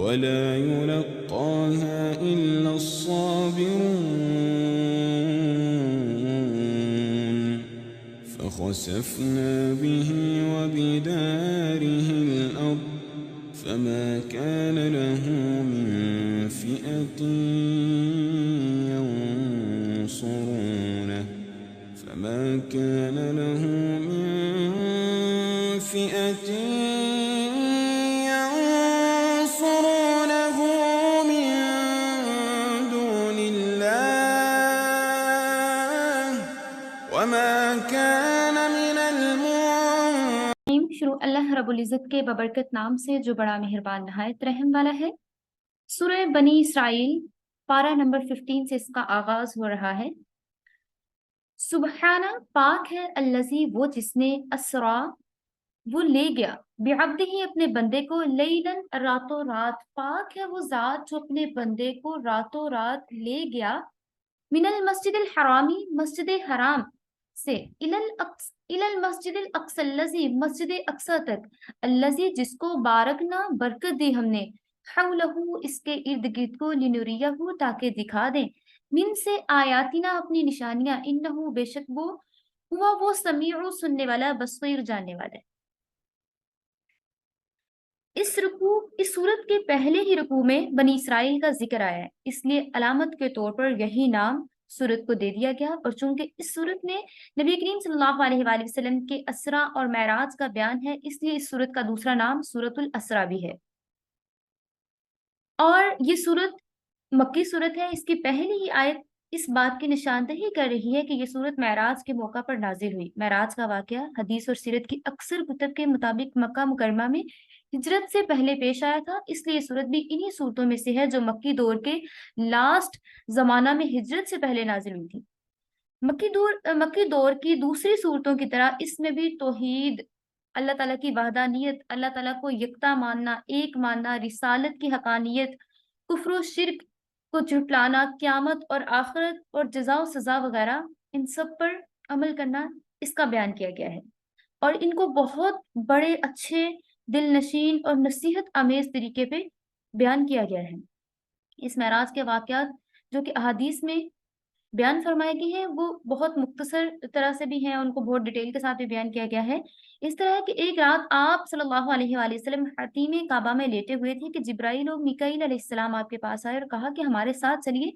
ولا يلقاها إلا الصابرون فخسفنا به وبداره الأرض فما كان له من فئة ينصرونه ينصرونه من دون الله وما كان من شروع اللہ رب العزت کے ببرکت نام سے جو بڑا مہربان نہایت رحم والا ہے۔ سورہ بنی اسرائیل پارہ نمبر 15 سے اس کا آغاز ہو رہا ہے۔ سبحانہ پاک ہے الذی وہ جس نے اسرا وہ لے گیا بعبدہ اپنے بندے کو لیلاً راتوں رات، پاک ہے وہ ذات جو اپنے بندے کو راتوں رات لے گیا من المسجد الحرامی مسجد حرام سے الی المسجد الاقصی الذی مسجد اقصی تک الذی جس کو بارکنا برکت دی ہم نے حولہ اس کے ارد گرد کو لنریہ تاکہ دکھا دیں من سے آیاتنا اپنی نشانیاں انہ بے شک وہ سمیع سننے والا بصیر جاننے والا ہے۔ اس صورت کے پہلے ہی رکوع میں بنی اسرائیل کا ذکر آیا ہے، اس لیے علامت کے طور پر یہی نام سورت کو دے دیا گیا، اور چونکہ اس سورت میں نبی کریم صلی اللہ علیہ وآلہ وسلم کے اسرا اور معراج کا بیان ہے، اس لیے اس سورت کا دوسرا نام سورت الاسرا بھی ہے۔ اور یہ سورت مکی سورت ہے، اس کی پہلی ہی آیت اس بات کی نشاندہی کر رہی ہے کہ یہ سورت معراج کے موقع پر نازل ہوئی۔ معراج کا واقعہ حدیث اور سیرت کی اکثر کتب کے مطابق مکہ مکرمہ میں ہجرت سے پہلے پیش آیا تھا، اس لیے یہ سورت بھی انہی صورتوں میں سے ہے جو مکی دور کے لاسٹ زمانہ میں ہجرت سے پہلے نازل ہوئی تھی۔ مکی دور کی دوسری صورتوں کی طرح اس میں بھی توحید، اللہ تعالیٰ کی وحدانیت، اللہ تعالیٰ کو یکتا ماننا، ایک ماننا، رسالت کی حقانیت، کفر و شرک کو جھٹلانا، قیامت اور آخرت اور جزا و سزا وغیرہ، ان سب پر عمل کرنا اس کا بیان کیا گیا ہے، اور ان کو بہت بڑے اچھے دل نشین اور نصیحت آمیز طریقے پہ بیان کیا گیا ہے۔ اس معراج کے واقعات جو کہ احادیث میں بیان فرمائے گئے ہیں وہ بہت مختصر طرح سے بھی ہیں، ان کو بہت ڈیٹیل کے ساتھ بھی بیان کیا گیا ہے۔ اس طرح ہے کہ ایک رات آپ صلی اللہ علیہ وآلہ وسلم حتیم کعبہ میں لیٹے ہوئے تھے کہ جبرائیل اور میکائیل علیہ السلام آپ کے پاس آئے اور کہا کہ ہمارے ساتھ چلیے۔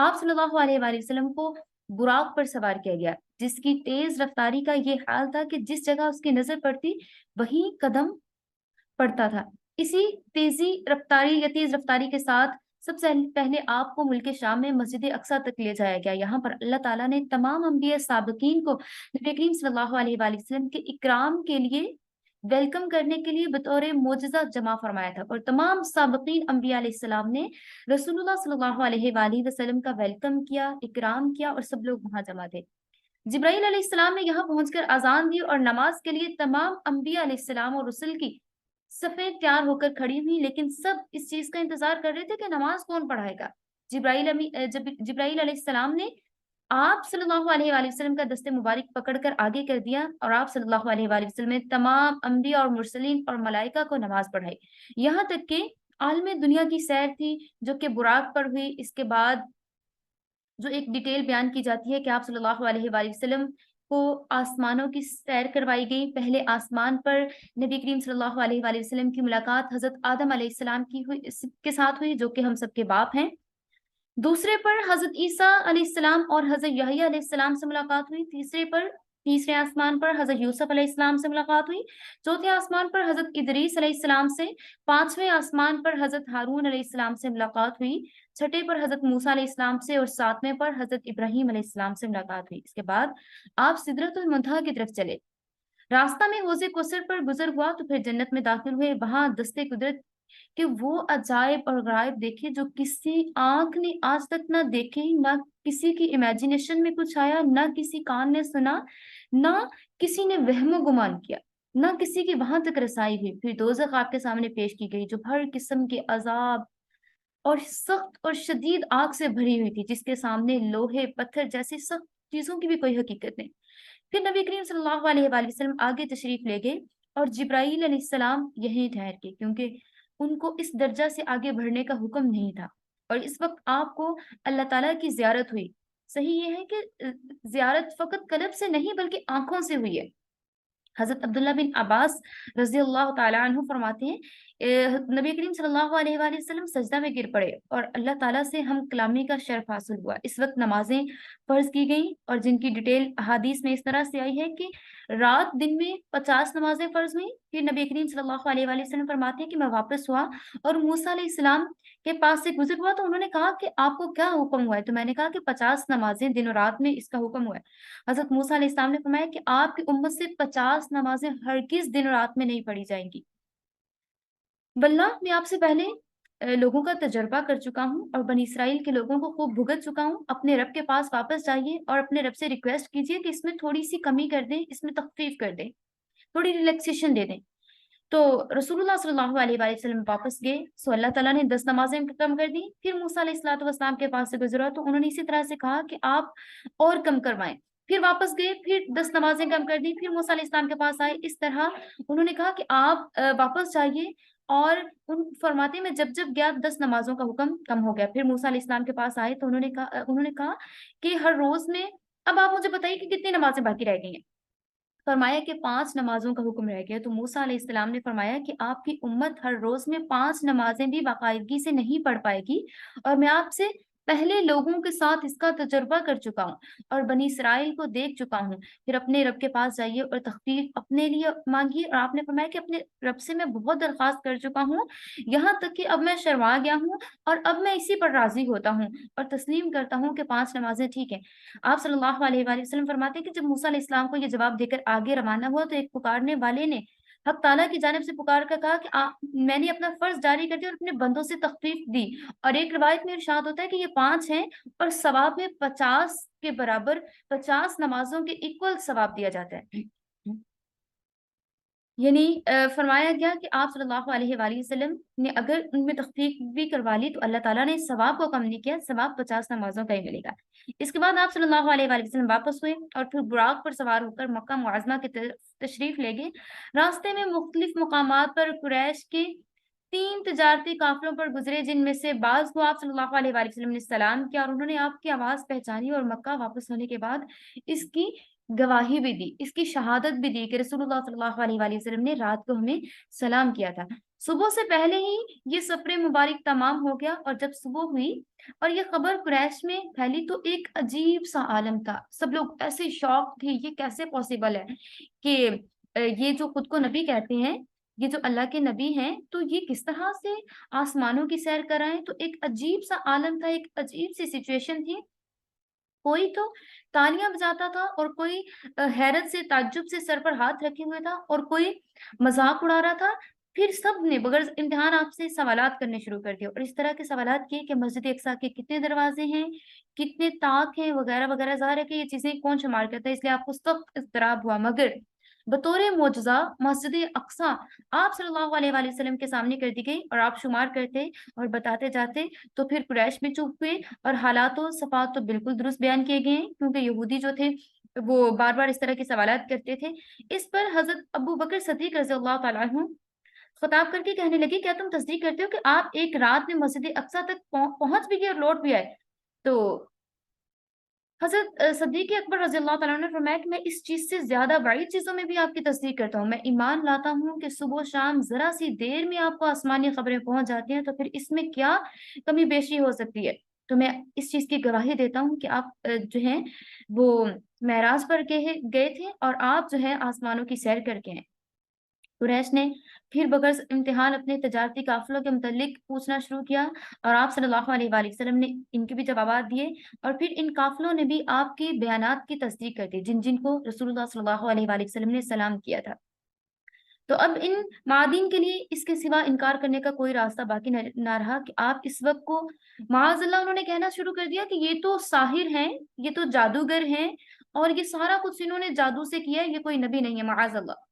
آپ صلی اللہ علیہ وآلہ وسلم کو براق پر سوار کیا گیا، جس کی تیز رفتاری کا یہ حال تھا کہ جس جگہ اس کی نظر پڑتی وہیں قدم پڑتا تھا۔ اسی تیز رفتاری کے ساتھ سب سے پہلے آپ کو ملک شام میں مسجد اقصی تک لے جایا گیا۔ یہاں پر اللہ تعالیٰ نے تمام انبیاء سابقین کو نبی کریم صلی اللہ علیہ وآلہ وسلم کے اکرام کے لیے، ویلکم کرنے کے لیے بطور معجزہ جمع فرمایا تھا، اور تمام سابقین انبیاء علیہ السلام نے رسول اللہ صلی اللہ علیہ وآلہ وسلم کا ویلکم کیا، اکرام کیا، اور سب لوگ وہاں جمع تھے۔ جبرائیل علیہ السلام نے یہاں پہنچ کر اذان دی اور نماز کے لیے تمام انبیاء علیہ السلام اور رسل کی صفیں تیار ہو کر کھڑی ہوئی، لیکن سب اس چیز کا انتظار کر رہے تھے کہ نماز کون پڑھائے گا۔ جبرائیل علیہ السلام نے آپ صلی اللہ علیہ وآلہ وسلم کا دست مبارک پکڑ کر آگے کر دیا، اور آپ صلی اللہ علیہ وآلہ وسلم نے تمام انبیاء اور مرسلین اور ملائکہ کو نماز پڑھائی، یہاں تک کہ عالم دنیا کی سیر تھی جو کہ براق پر ہوئی۔ اس کے بعد جو ایک ڈیٹیل بیان کی جاتی ہے کہ آپ صلی اللہ علیہ وآلہ وسلم کو آسمانوں کی سیر کروائی گئی۔ پہلے آسمان پر نبی کریم صلی اللہ علیہ وآلہ وسلم کی ملاقات حضرت آدم علیہ السلام کے ساتھ ہوئی، جو کہ ہم سب کے باپ ہیں۔ دوسرے پر حضرت عیسیٰ علیہ السلام اور حضرت یحییٰ علیہ السلام سے ملاقات ہوئی۔ تیسرے آسمان پر حضرت یوسف علیہ السلام سے ملاقات ہوئی۔ چوتھے آسمان پر حضرت ادریس علیہ السلام سے، پانچویں آسمان پر حضرت ہارون علیہ السلام سے ملاقات ہوئی، چھٹے پر حضرت موسیٰ علیہ السلام سے، اور ساتویں پر حضرت ابراہیم علیہ السلام سے ملاقات ہوئی۔ اس کے بعد آپ سدرۃ المنتہا کی طرف چلے، راستہ میں حوض کوثر پر گزر ہوا تو پھر جنت میں داخل ہوئے۔ وہاں دستے قدرت کہ وہ عجائب اور غرائب دیکھے جو کسی آنکھ نے آج تک نہ دیکھے، نہ کسی کی امیجینیشن میں کچھ آیا، نہ کسی کان نے سنا، نہ کسی نے وہم و گمان کیا، نہ کسی کی وہاں تک رسائی ہوئی۔ پھر دوزخ آپ کے سامنے پیش کی گئی جو ہر قسم کے عذاب اور سخت اور شدید آگ سے بھری ہوئی تھی، جس کے سامنے لوہے پتھر جیسی سخت چیزوں کی بھی کوئی حقیقت نہیں۔ پھر نبی کریم صلی اللہ علیہ وآلہ وسلم آگے تشریف لے گئے اور جبرائیل علیہ السلام یہیں ٹھہر کے، کیونکہ ان کو اس درجہ سے آگے بڑھنے کا حکم نہیں تھا، اور اس وقت آپ کو اللہ تعالیٰ کی زیارت ہوئی۔ صحیح یہ ہے کہ زیارت فقط قلب سے نہیں بلکہ آنکھوں سے ہوئی ہے۔ حضرت عبداللہ بن عباس رضی اللہ تعالیٰ عنہ فرماتے ہیں نبی کریم صلی اللہ علیہ وآلہ وسلم سجدہ میں گر پڑے اور اللہ تعالیٰ سے ہم کلامی کا شرف حاصل ہوا۔ اس وقت نمازیں فرض کی گئیں، اور جن کی ڈیٹیل احادیث میں اس طرح سے آئی ہے کہ رات دن میں 50 نمازیں فرض ہوئیں۔ پھر نبی کریم صلی اللہ علیہ وآلہ وسلم فرماتے ہیں کہ میں واپس ہوا اور موسیٰ علیہ السلام کے پاس سے گزر ہوا، تو انہوں نے کہا کہ آپ کو کیا حکم ہوا ہے؟ تو میں نے کہا کہ 50 نمازیں دن و رات میں اس کا حکم ہوا ہے۔ حضرت موسیٰ علیہ السلام نے فرمایا کہ آپ کی امت سے 50 نمازیں ہرگز دن و رات میں نہیں پڑھی جائیں گی۔ واللہ میں آپ سے پہلے لوگوں کا تجربہ کر چکا ہوں اور بنی اسرائیل کے لوگوں کو خوب بھگت چکا ہوں۔ اپنے رب کے پاس واپس جائیے اور اپنے رب سے ریکویسٹ کیجیے کہ اس میں تھوڑی سی کمی کر دیں، اس میں تخفیف کر دیں، تھوڑی ریلیکسیشن دے دیں۔ تو رسول اللہ صلی اللہ علیہ وآلہ وسلم واپس گئے، سو اللہ تعالیٰ نے 10 نمازیں کم کر دی۔ پھر موسیٰ علیہ السلام کے پاس سے گزرا تو انہوں نے اسی طرح سے کہا کہ آپ اور کم کروائیں۔ پھر واپس گئے، پھر 10 نمازیں کم کر دی۔ پھر موسیٰ علیہ السلام کے پاس آئے، اس طرح انہوں نے کہا کہ آپ واپس جائیے، اور ان فرماتے میں جب جب گیا 10 نمازوں کا حکم کم ہو گیا۔ پھر موسیٰ علیہ السلام کے پاس آئے تو انہوں نے کہا کہ ہر روز میں اب آپ مجھے بتائیے کہ کتنی نمازیں باقی رہ گئی ہیں؟ فرمایا کہ 5 نمازوں کا حکم رہ گیا۔ تو موسیٰ علیہ السلام نے فرمایا کہ آپ کی امت ہر روز میں 5 نمازیں بھی باقاعدگی سے نہیں پڑھ پائے گی، اور میں آپ سے پہلے لوگوں کے ساتھ اس کا تجربہ کر چکا ہوں اور بنی اسرائیل کو دیکھ چکا ہوں۔ پھر اپنے رب کے پاس جائیے اور تخفیف اپنے لیے مانگیے، اور آپ نے فرمایا کہ اپنے رب سے میں بہت درخواست کر چکا ہوں، یہاں تک کہ اب میں شرما گیا ہوں، اور اب میں اسی پر راضی ہوتا ہوں اور تسلیم کرتا ہوں کہ 5 نمازیں ٹھیک ہیں۔ آپ صلی اللہ علیہ وآلہ وسلم فرماتے ہیں کہ جب موسیٰ علیہ السلام کو یہ جواب دے کر آگے روانہ ہوا تو ایک پکارنے والے نے حق تعالیٰ کی جانب سے پکار کر کہا کہ میں نے اپنا فرض جاری کر دیا اور اپنے بندوں سے تخفیف دی۔ اور ایک روایت میں ارشاد ہوتا ہے کہ یہ 5 ہیں اور ثواب میں 50 کے برابر 50 نمازوں کے ایکول ثواب دیا جاتا ہے۔ یعنی فرمایا گیا کہ آپ صلی اللہ علیہ وآلہ وسلم نے اگر ان میں تخفیف بھی کروا لی تو اللہ تعالیٰ نے ثواب کو کم نہیں کیا، ثواب 50 نمازوں کا ہی ملے گا۔ اس کے بعد آپ صلی اللہ علیہ وآلہ وسلم واپس ہوئے اور پھر براق پر سوار ہو کر مکہ معظمہ کی طرف تشریف لے گئے۔ راستے میں مختلف مقامات پر قریش کے 3 تجارتی قافلوں پر گزرے، جن میں سے بعض کو آپ صلی اللہ علیہ وآلہ وسلم نے سلام کیا اور انہوں نے آپ کی آواز پہچانی، اور مکہ واپس ہونے کے بعد اس کی گواہی بھی دی، اس کی شہادت بھی دی کہ رسول اللہ صلی اللہ علیہ وآلہ وسلم نے رات کو ہمیں سلام کیا تھا۔ صبح سے پہلے ہی یہ سفر مبارک تمام ہو گیا، اور جب صبح ہوئی اور یہ خبر قریش میں پھیلی تو ایک عجیب سا عالم تھا۔ سب لوگ ایسے شوق تھے، یہ کیسے پاسبل ہے کہ یہ جو خود کو نبی کہتے ہیں، یہ جو اللہ کے نبی ہیں، تو یہ کس طرح سے آسمانوں کی سیر کر آئے؟ تو ایک عجیب سا عالم تھا، ایک عجیب سی سچویشن تھی۔ کوئی تو تالیاں بجاتا تھا، اور کوئی حیرت سے تعجب سے سر پر ہاتھ رکھے ہوئے تھا، اور کوئی مذاق اڑا رہا تھا۔ پھر سب نے بغیر امتحان آپ سے سوالات کرنے شروع کر دیے، اور اس طرح کے سوالات کیے کہ مسجد اقصیٰ کے کتنے دروازے ہیں، کتنے طاق ہیں، وغیرہ وغیرہ۔ ظاہر ہے کہ یہ چیزیں کون شمار کرتا ہے، اس لیے آپ کو سخت اضطراب ہوا، مگر بطور معجزہ مسجد اقصیٰ آپ صلی اللہ علیہ وآلہ وسلم کے سامنے کر دی گئی، اور آپ شمار کرتے اور بتاتے جاتے تو پھر قریش میں چپ ہوئے، اور حالات و صفات تو بالکل درست بیان کیے گئے ہیں، کیونکہ یہودی جو تھے وہ بار بار اس طرح کے سوالات کرتے تھے۔ اس پر حضرت ابو بکر صدیق رضی اللہ تعالیٰ عنہ خطاب کر کے کہنے لگے، کیا تم تصدیق کرتے ہو کہ آپ ایک رات میں مسجد اقصیٰ تک پہنچ بھی گئے اور لوٹ بھی آئے؟ تو حضرت صدیق اکبر رضی اللہ تعالیٰ عنہ نے فرمایا کہ میں اس چیز سے زیادہ بعید چیزوں میں بھی آپ کی تصدیق کرتا ہوں۔ میں ایمان لاتا ہوں کہ صبح و شام ذرا سی دیر میں آپ کو آسمانی خبریں پہنچ جاتی ہیں، تو پھر اس میں کیا کمی بیشی ہو سکتی ہے؟ تو میں اس چیز کی گواہی دیتا ہوں کہ آپ جو ہیں وہ معراج پر گئے تھے، اور آپ جو ہے آسمانوں کی سیر کر کے ہیں۔ قریش نے پھر بغیر امتحان اپنے تجارتی قافلوں کے متعلق پوچھنا شروع کیا، اور آپ صلی اللہ علیہ وآلہ وسلم نے ان کے بھی جوابات دیے، اور پھر ان قافلوں نے بھی آپ کے بیانات کی تصدیق کر دی، جن جن کو رسول اللہ صلی اللہ علیہ وآلہ وسلم نے سلام کیا تھا۔ تو اب ان معادین کے لیے اس کے سوا انکار کرنے کا کوئی راستہ باقی نہ رہا کہ آپ اس وقت کو معاذ اللہ انہوں نے کہنا شروع کر دیا کہ یہ تو ساحر ہیں، یہ تو جادوگر ہیں، اور یہ سارا کچھ انہوں نے جادو سے کیا ہے، یہ کوئی نبی نہیں ہے، معاذ اللہ۔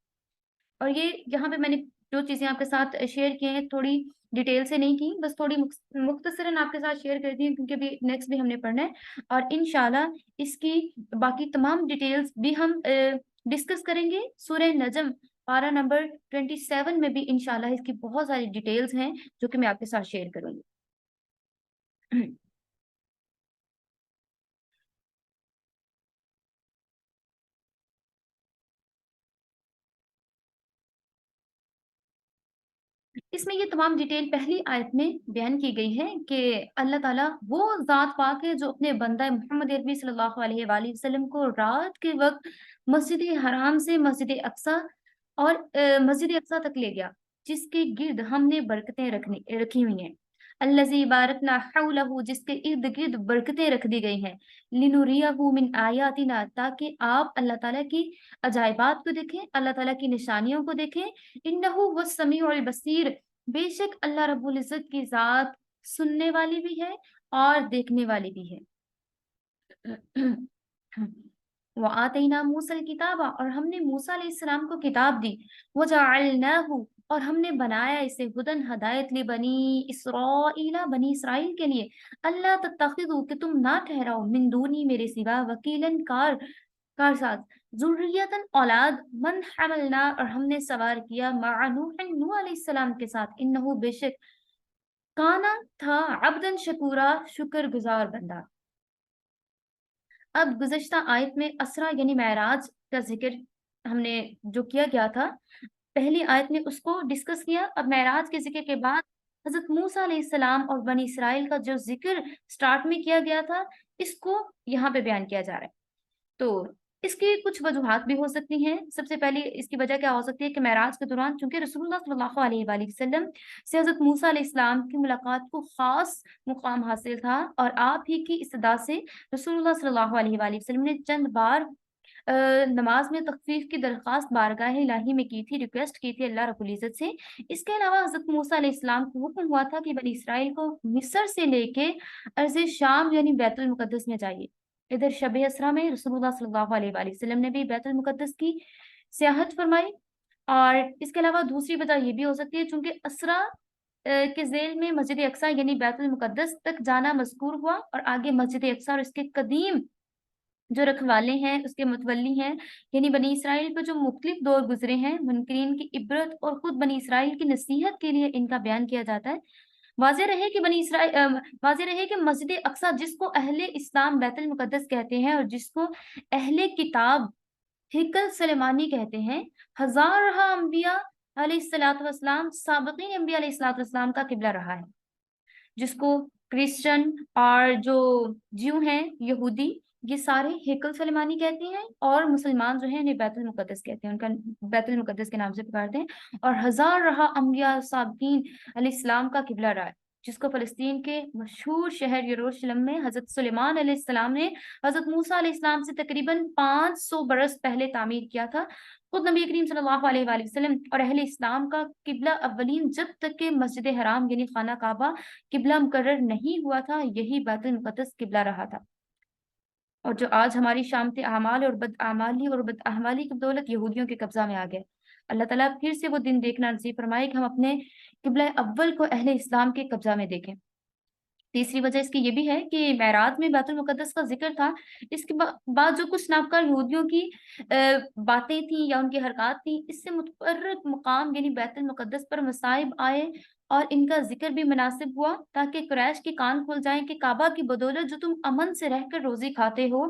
اور یہ یہاں پہ میں نے جو چیزیں آپ کے ساتھ شیئر کی ہیں تھوڑی ڈیٹیل سے نہیں کی، بس تھوڑی مختصراً آپ کے ساتھ شیئر کر دی ہیں، کیونکہ ابھی نیکسٹ بھی ہم نے پڑھنا ہے، اور انشاءاللہ اس کی باقی تمام ڈیٹیلز بھی ہم ڈسکس کریں گے سورہ نجم پارہ نمبر 27 میں بھی انشاءاللہ اس کی بہت ساری ڈیٹیلز ہیں جو کہ میں آپ کے ساتھ شیئر کروں گی۔ اس میں یہ تمام ڈیٹیل پہلی آیت میں بیان کی گئی ہے کہ اللہ تعالیٰ وہ ذات پاک ہے جو اپنے بندہ محمد عربی صلی اللہ علیہ وآلہ وسلم کو رات کے وقت مسجد حرام سے مسجد اقصی اور مسجد اقصی تک لے گیا، جس کے گرد ہم نے برکتیں رکھی ہوئی ہیں، الذی بارکنا حولہ، جس کے ارد گرد برکتیں رکھ دی گئی ہیں، لنوریہ من آیاتنا، تاکہ آپ اللہ تعالیٰ کی عجائبات کو دیکھیں، اللہ تعالیٰ کی نشانیوں کو دیکھیں، انہ هو السمیع البصیر، بے شک اللہ رب العزت کی ذات سننے والی بھی ہے اور دیکھنے والی بھی ہے۔ وَآتَيْنَا مُوسَى الْكِتَابَ، اور ہم نے موسیٰ علیہ السلام کو کتاب دی، وَجَعَلْنَاهُ، اور ہم نے بنایا اسے ہدن ہدایت لی بنی اسرائیل، بنی اسرائیل کے لیے، اللہ تتخذوا، کہ تم نہ ٹھہراؤ، من دونی میرے سوا، وکیلن کارساز، ذریتن اولاد، من حملنا، اور ہم نے سوار کیا، مع نوح، نوح علیہ السلام کے ساتھ، انہو بے شک، کانا تھا، عبدن شکورا، شکر گزار بندہ۔ اب گزشتہ آیت میں اسرا یعنی معراج کا ذکر ہم نے جو کیا گیا تھا، پہلی آیت میں اس کو ڈسکس کیا۔ اب معراج کے ذکر کے بعد حضرت موسیٰ علیہ السلام اور بنی اسرائیل کا جو ذکر سٹارٹ میں کیا گیا تھا، اس کو یہاں پہ بیان کیا جا رہا ہے۔ تو اس کی کچھ وجوہات بھی ہو سکتی ہیں۔ سب سے پہلی اس کی وجہ کیا ہو سکتی ہے کہ معراج کے دوران چونکہ رسول اللہ صلی اللہ علیہ وآلہ وسلم سے حضرت موسیٰ علیہ السلام کی ملاقات کو خاص مقام حاصل تھا، اور آپ ہی کی استدعا سے رسول اللہ صلی اللہ علیہ وآلہ وسلم نے چند بار نماز میں تخفیف کی درخواست بارگاہ الہی میں کی تھی، ریکویسٹ کی تھی اللہ رب العزت سے۔ اس کے علاوہ حضرت موسیٰ علیہ السلام کو حکم ہوا تھا کہ بنی اسرائیل کو مصر سے لے کے ارض شام یعنی بیت المقدس میں جائیے۔ ادھر شب اسرا میں رسول اللہ صلی اللہ علیہ وآلہ وسلم نے بھی بیت المقدس کی سیاحت فرمائی۔ اور اس کے علاوہ دوسری وجہ یہ بھی ہو سکتی ہے چونکہ اسرا کے ذیل میں مسجد اقصی یعنی بیت المقدس تک جانا مذکور ہوا، اور آگے مسجد اقصی اور اس کے قدیم جو رکھوالے ہیں، اس کے متولی ہیں، یعنی بنی اسرائیل پہ جو مختلف دور گزرے ہیں، منکرین کی عبرت اور خود بنی اسرائیل کی نصیحت کے لیے ان کا بیان کیا جاتا ہے۔ واضح رہے کہ واضح رہے کہ مسجد اقصی جس کو اہل اسلام بیت المقدس کہتے ہیں اور جس کو اہل کتاب ہیکل سلیمانی کہتے ہیں، ہزارہ انبیاء علیہ الصلوۃ والسلام، سابقین انبیاء علیہ الصلوۃ والسلام کا قبلہ رہا ہے، جس کو کرسچن اور جو جیو ہیں یہودی یہ سارے ہیکل سلیمانی کہتے ہیں، اور مسلمان جو ہیں انہیں بیت المقدس کہتے ہیں، ان کا بیت المقدس کے نام سے پکارتے ہیں، اور ہزار رہا انبیاء سابقین علیہ السلام کا قبلہ رہا ہے، جس کو فلسطین کے مشہور شہر یروشلم میں حضرت سلیمان علیہ السلام نے حضرت موسیٰ علیہ السلام سے تقریباً 500 برس پہلے تعمیر کیا تھا۔ خود نبی کریم صلی اللہ علیہ وآلہ وسلم اور اہل اسلام کا قبلہ اولین جب تک کہ مسجد حرام یعنی خانہ کعبہ قبلہ مقرر نہیں ہوا تھا، یہی بیت المقدس قبلہ رہا تھا، اور جو آج ہماری شامت اعمال اور بد اعمالی کی بدولت یہودیوں کے قبضہ میں آ گئے۔ اللہ تعالیٰ پھر سے وہ دن دیکھنا نصیب فرمائے کہ ہم اپنے قبلہ اول کو اہل اسلام کے قبضہ میں دیکھیں۔ تیسری وجہ اس کی یہ بھی ہے کہ معراج میں بیت المقدس کا ذکر تھا، اس کے بعد جو کچھ نابکار یہودیوں کی باتیں تھیں یا ان کی حرکات تھیں، اس سے متفرق مقام یعنی بیت المقدس پر مصائب آئے، اور ان کا ذکر بھی مناسب ہوا تاکہ قریش کے کان کھل جائیں کہ کعبہ کی بدولت جو تم امن سے رہ کر روزی کھاتے ہو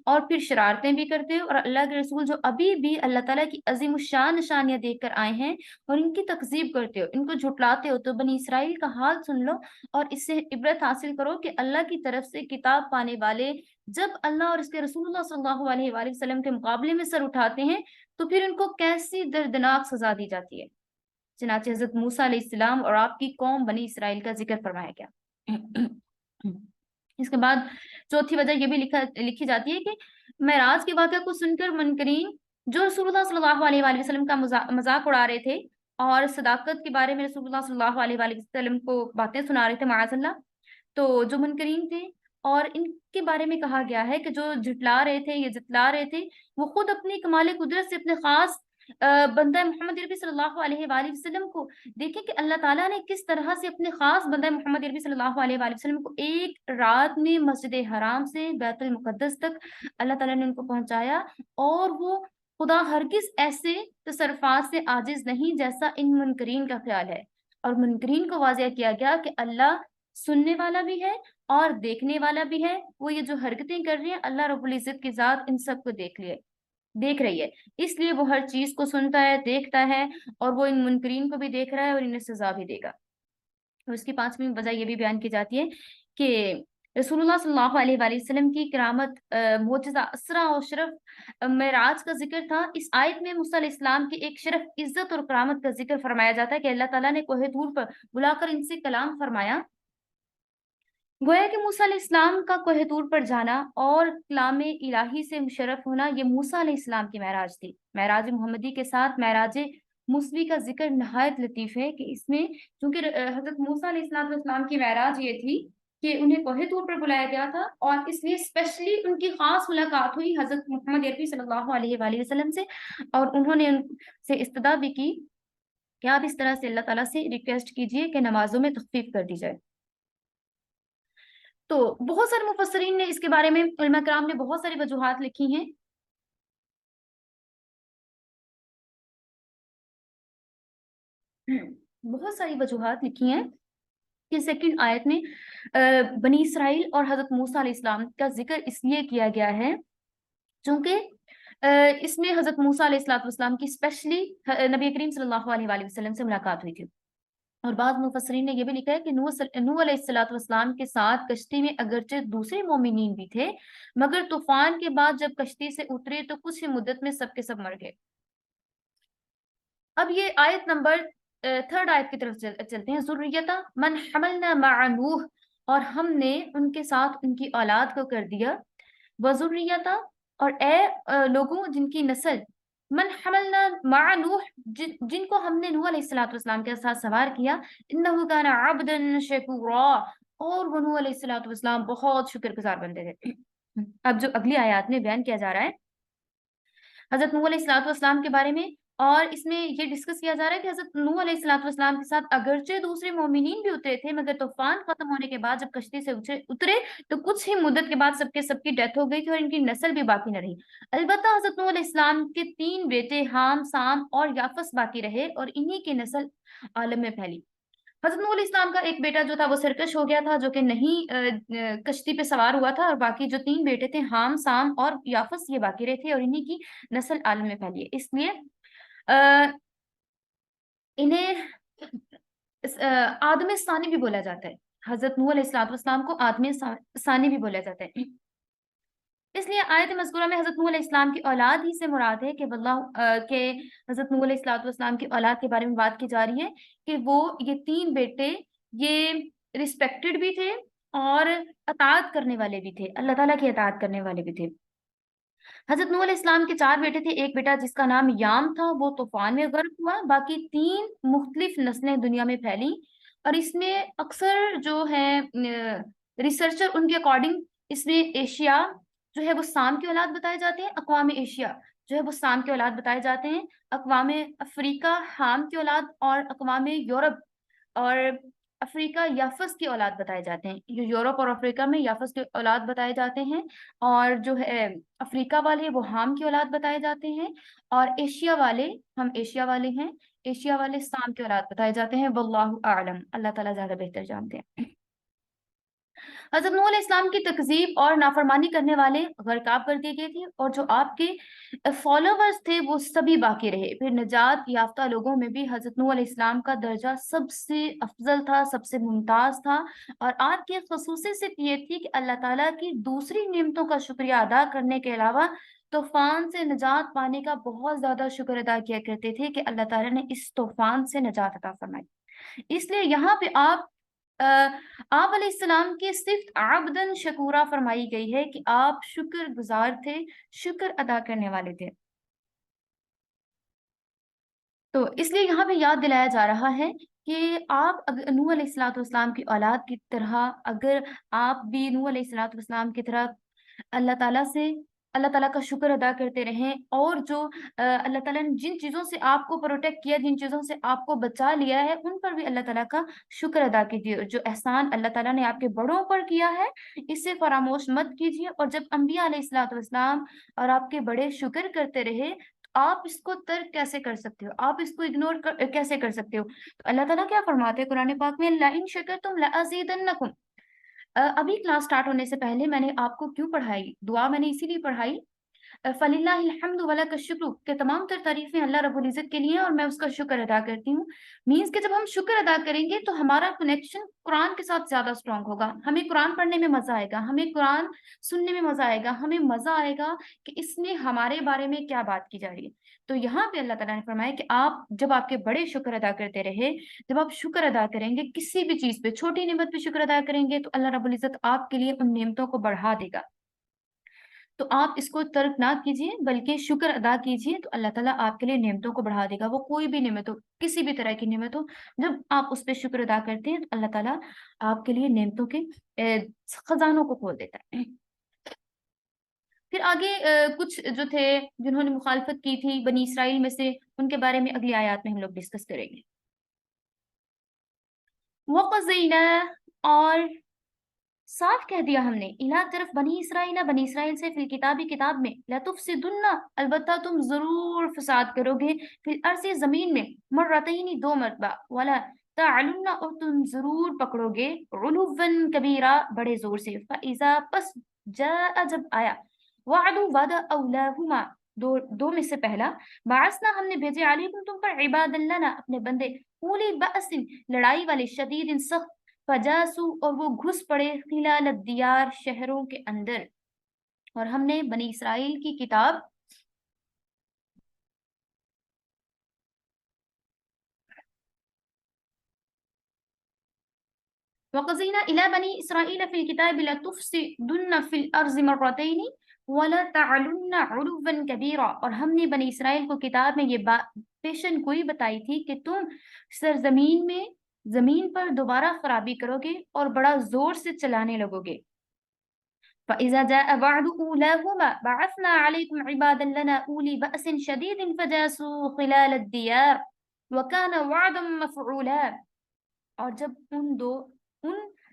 اور پھر شرارتیں بھی کرتے ہو، اور اللہ کے رسول جو ابھی بھی اللہ تعالیٰ کی عظیم الشان نشانیاں دیکھ کر آئے ہیں اور ان کی تکذیب کرتے ہو، ان کو جھٹلاتے ہو، تو بنی اسرائیل کا حال سن لو اور اس سے عبرت حاصل کرو کہ اللہ کی طرف سے کتاب پانے والے جب اللہ اور اس کے رسول اللہ صلی اللہ علیہ وآلہ وسلم کے مقابلے میں سر اٹھاتے ہیں تو پھر ان کو کیسی دردناک سزا دی جاتی ہے۔ چنانچہ حضرت موسیٰ علیہ السلام اور آپ کی قوم بنی اسرائیل کا ذکر فرمایا گیا۔ اس کے بعد چوتھی وجہ یہ بھی لکھی جاتی ہے کہ معراج کے واقعہ کو سن کر منکرین جو رسول اللہ صلی اللہ علیہ وآلہ وسلم کا مذاق اڑا رہے تھے اور صداقت کے بارے میں رسول اللہ صلی اللہ علیہ وآلہ وسلم کو باتیں سنا رہے تھے معاذ اللہ، تو جو منکرین تھے اور ان کے بارے میں کہا گیا ہے کہ جو جھٹلا رہے تھے یا جتلا رہے تھے وہ خود اپنی کمال قدرت سے اپنے خاص بندہ محمد عربی صلی اللہ علیہ وآلہ وسلم کو دیکھیں کہ اللہ تعالیٰ نے کس طرح سے اپنے خاص بندہ محمد عربی صلی اللہ علیہ وآلہ وسلم کو ایک رات میں مسجد حرام سے بیت المقدس تک اللہ تعالیٰ نے ان کو پہنچایا، اور وہ خدا ہرگز ایسے تصرفات سے عاجز نہیں جیسا ان منکرین کا خیال ہے۔ اور منکرین کو واضح کیا گیا کہ اللہ سننے والا بھی ہے اور دیکھنے والا بھی ہے۔ وہ یہ جو حرکتیں کر رہی ہیں، اللہ رب العزت کی ذات ان سب کو دیکھ رہی ہے، اس لیے وہ ہر چیز کو سنتا ہے، دیکھتا ہے، اور وہ ان منکرین کو بھی دیکھ رہا ہے اور انہیں سزا بھی دے گا۔ اور اس کی 5ویں وجہ یہ بھی بیان کی جاتی ہے کہ رسول اللہ صلی اللہ علیہ وآلہ وسلم کی کرامت، معجزہ، اسرا اور شرف معراج کا ذکر تھا۔ اس آیت میں موسیٰ علیہ السلام کی ایک شرف، عزت اور کرامت کا ذکر فرمایا جاتا ہے کہ اللہ تعالیٰ نے کوہ طور پر بلا کر ان سے کلام فرمایا۔ گویا کہ موسیٰ علیہ السلام کا کوہ طور پر جانا اور کلام الہی سے مشرف ہونا، یہ موسیٰ علیہ السلام کی معراج تھی۔ معراج محمدی کے ساتھ معراج موسوی کا ذکر نہایت لطیف ہے کہ اس میں چونکہ حضرت موسیٰ علیہ السلام کی معراج یہ تھی کہ انہیں کوہ طور پر بلایا گیا تھا، اور اس لیے اسپیشلی ان کی خاص ملاقات ہوئی حضرت محمد عربی صلی اللہ علیہ وآلہ وسلم سے، اور انہوں نے ان سے استدعا بھی کی کہ آپ اس طرح سے اللہ تعالیٰ سے ریکویسٹ کیجئے کہ نمازوں میں تخفیف کر دی جائے۔ تو بہت سارے مفسرین نے اس کے بارے میں، علماء کرام نے بہت ساری وجوہات لکھی ہیں۔ بہت ساری وجوہات لکھی ہیں کہ سیکنڈ آیت میں بنی اسرائیل اور حضرت موسیٰ علیہ السلام کا ذکر اس لیے کیا گیا ہے چونکہ اس میں حضرت موسیٰ علیہ السلام کی اسپیشلی نبی کریم صلی اللہ علیہ وآلہ وسلم سے ملاقات ہوئی تھی۔ اور بعض مفسرین نے یہ بھی لکھا ہے کہ نوح علیہ السلام کے ساتھ کشتی میں اگرچہ دوسرے مومنین بھی تھے، مگر طوفان کے بعد جب کشتی سے اترے تو کچھ ہی مدت میں سب کے سب مر گئے۔ اب یہ آیت نمبر 3 آیت کی طرف چلتے ہیں۔ ذریتا من حملنا مع نوح، اور ہم نے ان کے ساتھ ان کی اولاد کو کر دیا۔ وذریتا، اور اے لوگوں جن کی نسل، من حملنا مع نوح، جن کو ہم نے نوح علیہ السلام کے ساتھ سوار کیا، انہ کان عبدا شکورا، اور وہ نوح علیہ السلام بہت شکر گزار بندے تھے۔ اب جو اگلی آیات میں بیان کیا جا رہا ہے حضرت نوح علیہ السلام کے بارے میں، اور اس میں یہ ڈسکس کیا جا رہا ہے کہ حضرت نوح علیہ السلام کے ساتھ اگرچہ دوسرے مومنین بھی اترے تھے، مگر طوفان ختم ہونے کے بعد جب کشتی سے اترے تو کچھ ہی مدت کے بعد سب کی ڈیتھ ہو گئی تھی اور ان کی نسل بھی باقی نہ رہی۔ البتہ حضرت نوح علیہ السلام کے 3 بیٹے حام، سام اور یافس باقی رہے، اور انہی کی نسل عالم میں پھیلی۔ حضرت نوح علیہ السلام کا ایک بیٹا جو تھا وہ سرکش ہو گیا تھا، جو کہ نہیں کشتی پہ سوار ہوا تھا، اور باقی جو 3 بیٹے تھے حام، سام اور یافس، یہ باقی رہے تھے اور انہی کی نسل عالم میں پھیلی ہے۔ اس لیے انہیں آدم ثانی بھی بولا جاتا ہے۔ حضرت نوح علیہ السلام کو آدم ثانی بھی بولا جاتا ہے۔ اس لیے آیت مذکورہ میں حضرت نوح علیہ السلام کی اولاد ہی سے مراد ہے کہ کہ حضرت نوح علیہ السلام کی اولاد کے بارے میں بات کی جا رہی ہے کہ وہ یہ 3 بیٹے یہ ریسپیکٹڈ بھی تھے اور اطاعت کرنے والے بھی تھے، اللہ تعالیٰ کی اطاعت کرنے والے بھی تھے۔ حضرت نوح علیہ السلام کے 4 بیٹے تھے۔ ایک بیٹا جس کا نام یام تھا وہ طوفان میں غرق ہوا، باقی 3 مختلف نسلیں دنیا میں پھیلی، اور اس میں اکثر جو ہے ریسرچر ان کے اکارڈنگ اس میں ایشیا جو ہے وہ سام کی اولاد بتائے جاتے ہیں، اقوام ایشیا جو ہے وہ سام کی اولاد بتائے جاتے ہیں، اقوام افریقہ حام کی اولاد، اور اقوام یورپ اور افریقہ یافس کی اولاد بتائے جاتے ہیں۔ جو یورپ اور افریقہ میں یافس کی اولاد بتائے جاتے ہیں، اور جو ہے افریقہ والے وہ حام کی اولاد بتائے جاتے ہیں، اور ایشیا والے، ہم ایشیا والے ہیں، ایشیا والے سام کی اولاد بتائے جاتے ہیں۔ واللہ اعلم، اللہ تعالیٰ زیادہ بہتر جانتے ہیں۔ حضرت نوح علیہ السلام کی تکذیب اور نافرمانی کرنے والے غرقاب کر دیے گئے تھے، اور جو آپ کے فالوورز تھے وہ سبھی باقی رہے۔ پھر نجات یافتہ لوگوں میں بھی حضرت نوح علیہ السلام کا درجہ سب سے افضل تھا، سب سے ممتاز تھا، اور آپ کی خصوصیت یہ تھی کہ اللہ تعالیٰ کی دوسری نعمتوں کا شکریہ ادا کرنے کے علاوہ طوفان سے نجات پانے کا بہت زیادہ شکر ادا کیا کرتے تھے کہ اللہ تعالیٰ نے اس طوفان سے نجات عطا فرمائی۔ اس لیے یہاں پہ آپ علیہ السلام کی صفت عبدن شکورا فرمائی گئی ہے کہ آپ شکر گزار تھے، شکر ادا کرنے والے تھے۔ تو اس لیے یہاں پہ یاد دلایا جا رہا ہے کہ آپ نوح علیہ السلام کی اولاد کی طرح، اگر آپ بھی نوح علیہ السلام کی طرح اللہ تعالیٰ کا شکر ادا کرتے رہیں، اور جو اللہ تعالیٰ نے جن چیزوں سے آپ کو پروٹیکٹ کیا، جن چیزوں سے آپ کو بچا لیا ہے، ان پر بھی اللہ تعالیٰ کا شکر ادا کیجیے۔ جو احسان اللہ تعالیٰ نے آپ کے بڑوں پر کیا ہے اسے فراموش مت کیجیے، اور جب انبیاء علیہ السلام اور آپ کے بڑے شکر کرتے رہے آپ اس کو ترک کیسے کر سکتے ہو، آپ اس کو اگنور کیسے کر سکتے ہو؟ تو اللہ تعالیٰ کیا فرماتے ہیں قرآن پاک میں، لَئِن شَكَرْتُمْ لَأَزِيدَنَّكُمْ۔ ابھی کلاس سٹارٹ ہونے سے پہلے میں نے آپ کو کیوں پڑھائی دعا، میں نے اسی لیے پڑھائی، فَلِلَّهِ الْحَمْدُ وَلَكَ الشُّكْرُ، کہ تمام تر تعریفیں اللہ رب العزت کے لیے اور میں اس کا شکر ادا کرتی ہوں۔ مینس کہ جب ہم شکر ادا کریں گے تو ہمارا کنیکشن قرآن کے ساتھ زیادہ اسٹرانگ ہوگا، ہمیں قرآن پڑھنے میں مزہ آئے گا، ہمیں قرآن سننے میں مزہ آئے گا، ہمیں مزہ آئے گا کہ اس میں ہمارے بارے میں کیا بات کی جا رہی ہے۔ تو یہاں پہ اللہ تعالیٰ نے فرمایا کہ آپ جب آپ کے بڑے شکر ادا کرتے رہے، جب آپ شکر ادا کریں گے کسی بھی چیز پہ، چھوٹی نعمت پہ شکر ادا کریں گے تو اللہ رب العزت آپ کے لیے ان نعمتوں کو بڑھا دے گا۔ تو آپ اس کو ترک نہ کیجیے بلکہ شکر ادا کیجیے، تو اللہ تعالیٰ آپ کے لیے نعمتوں کو بڑھا دے گا۔ وہ کوئی بھی نعمت ہو، کسی بھی طرح کی نعمت ہو، جب آپ اس پہ شکر ادا کرتے ہیں تو اللہ تعالیٰ آپ کے لیے نعمتوں کے خزانوں کو کھول دیتا ہے۔ پھر آگے کچھ جو تھے جنہوں نے مخالفت کی تھی بنی اسرائیل میں سے، ان کے بارے میں اگلی آیات میں ہم لوگ ڈسکس کریں گے۔ وَقَضَيْنَا، اور صاف کہہ دیا ہم نے، الہ طرف بنی اسرائیل سے، فی الکتابی کتاب میں، لَتُفْسِدُنَّ، البتہ تم ضرور فساد کرو گے، فی الارض زمین میں، مرتین دو مرتبہ، ولا تعلن، اور تم ضرور پکڑو گے، علواً کبیرہ بڑے زور سے، فَإِذَا، پس جاء جب آیا، وعد وعدہ، اولاہما دو میں سے پہلا، بعثنا ہم نے بھیجے، علیکم تم پر، عباد لنا اپنے بندے، اولی بأس لڑائی والے، شدید سخت، فجاسو اور وہ گھس پڑے، خلال الدیار شہروں کے اندر۔ اور ہم نے بنی اسرائیل کی کتاب وَقَضَيْنَا إِلَىٰ بَنِي إِسْرَائِيلَ فِي الْكِتَابِ لَتُفْسِدُنَّ فِي الْأَرْضِ مَرَّتَيْنِ وَلَتَعْلُنَّ عُلُوًّا كَبِيرًا، اور ہم نے بنی اسرائیل کو کتاب میں یہ بات پیشن گوئی بتائی تھی کہ تم سرزمین میں، زمین پر دوبارہ خرابی کرو گے اور بڑا زور سے چلانے لگو گے۔ فَإِذَا جَاءَ وَعْدُ أُولَاهُمَا بَعَثْنَا عَلَيْكُمْ عِبَادًا لَنَا أُولِي بَأْسٍ شَدِيدٍ فَجَاسُوا خِلَالَ الدِّيَارِ وَكَانَ وَعْدًا مَفْعُولًا، اور جب ان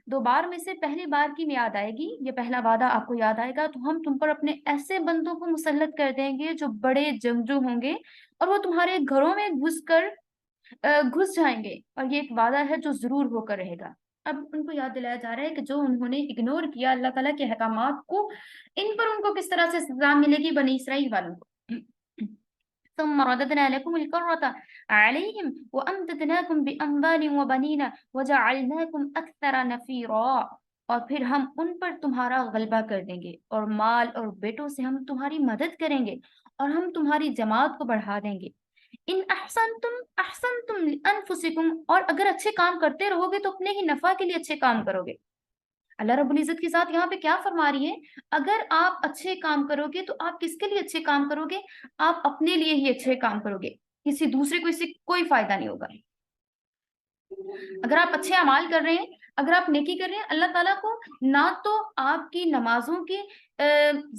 دو بار میں سے پہلی بار کی یاد آئے گی، یہ پہلا وعدہ آپ کو یاد آئے گا، تو ہم تم پر اپنے ایسے بندوں کو مسلط کر دیں گے جو بڑے جنگجو ہوں گے، اور وہ تمہارے گھروں میں گھس جائیں گے، اور یہ ایک وعدہ ہے جو ضرور ہو کر رہے گا۔ اب ان کو یاد دلایا جا رہا ہے کہ جو انہوں نے اگنور کیا اللہ تعالیٰ کے احکامات کو، ان کو کس طرح سے سزا ملے گی بنی اسرائیل والوں کو۔ ثم رددنا لكم الكرة عليهم وأمددناكم بأموال وبنين وجعلناكم أكثر نفيرا، اور پھر ہم ان پر تمہارا غلبہ کر دیں گے، اور مال اور بیٹوں سے ہم تمہاری مدد کریں گے، اور ہم تمہاری جماعت کو بڑھا دیں گے۔ ان احسنتم لانفسکم، اور اگر اچھے کام کرتے رہو گے تو اپنے ہی نفع کے لیے اچھے کام کرو گے۔ اللہ رب العزت کے ساتھ یہاں پہ کیا فرما رہی ہے، اگر آپ اچھے کام کرو گے تو آپ کس کے لیے اچھے کام کرو گے؟ آپ اپنے لیے ہی اچھے کام کرو گے، کسی دوسرے کو اس سے کوئی فائدہ نہیں ہوگا۔ اگر آپ اچھے اعمال کر رہے ہیں، اگر آپ نیکی کر رہے ہیں، اللہ تعالیٰ کو نہ تو آپ کی نمازوں کی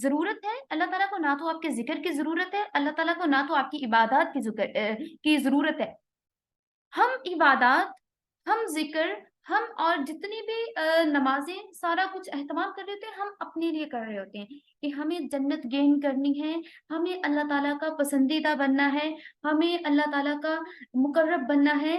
ضرورت ہے، اللہ تعالیٰ کو نہ تو آپ کے ذکر کی ضرورت ہے، اللہ تعالیٰ کو نہ تو آپ کی عبادات کی ضرورت ہے۔ ہم عبادات، ہم ذکر، ہم اور جتنی بھی نمازیں، سارا کچھ اہتمام کر رہے ہوتے ہیں، ہم اپنے لیے کر رہے ہوتے ہیں کہ ہمیں جنت گین کرنی ہے، ہمیں اللہ تعالیٰ کا پسندیدہ بننا ہے، ہمیں اللہ تعالیٰ کا مقرب بننا ہے،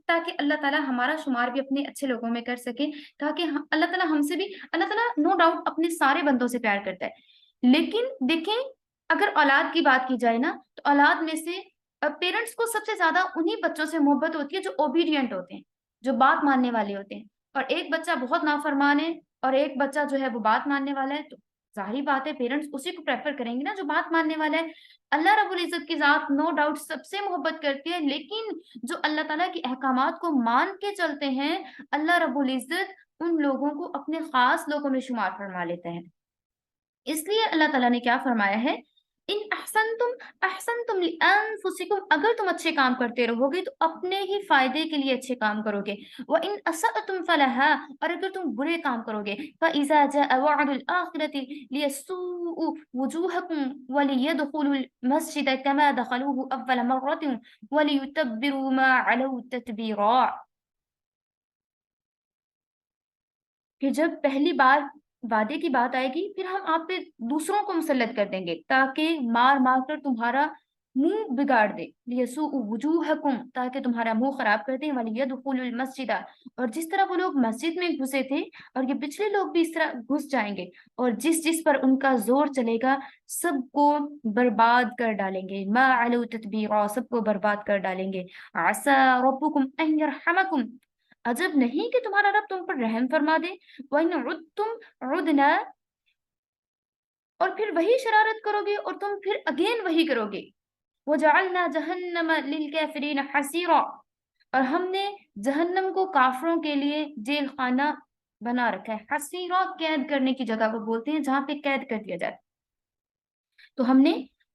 تاکہ اللہ تعالیٰ ہمارا شمار بھی اپنے اچھے لوگوں میں کر سکے، تاکہ اللہ تعالیٰ ہم سے بھی، اللہ تعالیٰ نو ڈاؤٹ اپنے سارے بندوں سے پیار کرتا ہے، لیکن دیکھیں اگر اولاد کی بات کی جائے نا، تو اولاد میں سے پیرنٹس کو سب سے زیادہ انہی بچوں سے محبت ہوتی ہے جو اوبیڈینٹ ہوتے ہیں، جو بات ماننے والے ہوتے ہیں، اور ایک بچہ بہت نافرمان ہے اور ایک بچہ جو ہے وہ بات ماننے والا ہے، تو ظاہری بات ہے پیرنٹس اسی کو پریفر کریں گے نا جو بات ماننے والا ہے۔ اللہ رب العزت کی ذات نو ڈاؤٹ سب سے محبت کرتی ہے، لیکن جو اللہ تعالیٰ کے احکامات کو مان کے چلتے ہیں، اللہ رب العزت ان لوگوں کو اپنے خاص لوگوں میں شمار فرما لیتے ہیں۔ اس لیے اللہ تعالیٰ نے کیا فرمایا ہے، ان احسنتم لانفسکم، اگر تم اچھے کام کرتے رہو گے تو اپنے ہی فائدے کے لیے اچھے کام کرو گے، وان اسأتم فلها، اور اگر تم برے کام کرو گے، فاذا جاء وعد الاخرة لیسوء وجوہکم ولیدخلوا المسجد كما دخلوه اول مرة وليتبروا ما علوا تتبیرا، کہ جب پہلی بار وعدے کی بات آئے گی، پھر ہم آپ پہ دوسروں کو مسلط کر دیں گے تاکہ مار مار کر تمہارا منہ بگاڑ دے، لیسوء وجوہکم، تاکہ تمہارا منہ خراب کر دیں، ولیدخلوا المسجد، اور جس طرح وہ لوگ مسجد میں گھسے تھے اور یہ پچھلے لوگ بھی اس طرح گھس جائیں گے، اور جس جس پر ان کا زور چلے گا سب کو برباد کر ڈالیں گے، ما علو تتبیرا، سب کو برباد کر ڈالیں گے، عسى ربکم ان یرحمکم، عجب نہیں کہ تمہارا رب تم پر رحم فرما دے، وَإِنْ عُدْتُمْ عُدْنَا، اور پھر وہی شرارت کرو گے اور تم پھر اگین وہی کرو گے، وَجَعَلْنَا جَهَنَّمَ لِلْكَافِرِينَ حَصِيرًا، اور ہم نے جہنم کو کافروں کے لیے جیل خانہ بنا رکھا ہے، حسیرہ قید کرنے کی جگہ کو بولتے ہیں جہاں پہ قید کر دیا جائے، تو ہم نے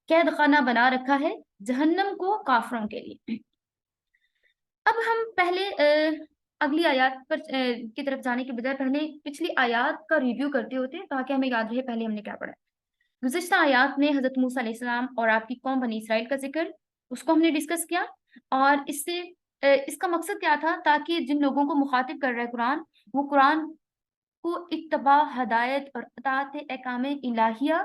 قید خانہ بنا رکھا ہے جہنم کو کافروں کے لیے۔ اب ہم پہلے اگلی آیات پر کی طرف جانے کے بجائے پہلے پچھلی آیات کا ریویو کرتے ہوتے ہیں تاکہ ہمیں یاد رہے پہلے ہم نے کیا پڑھا ہے۔ گزشتہ آیات میں حضرت موسیٰ علیہ السلام اور آپ کی قوم بنی اسرائیل کا ذکر، اس کو ہم نے ڈسکس کیا، اور اس سے اس کا مقصد کیا تھا، تاکہ جن لوگوں کو مخاطب کر رہا ہے قرآن، وہ قرآن کو اتباع، ہدایت اور اطاعت احکام الہیہ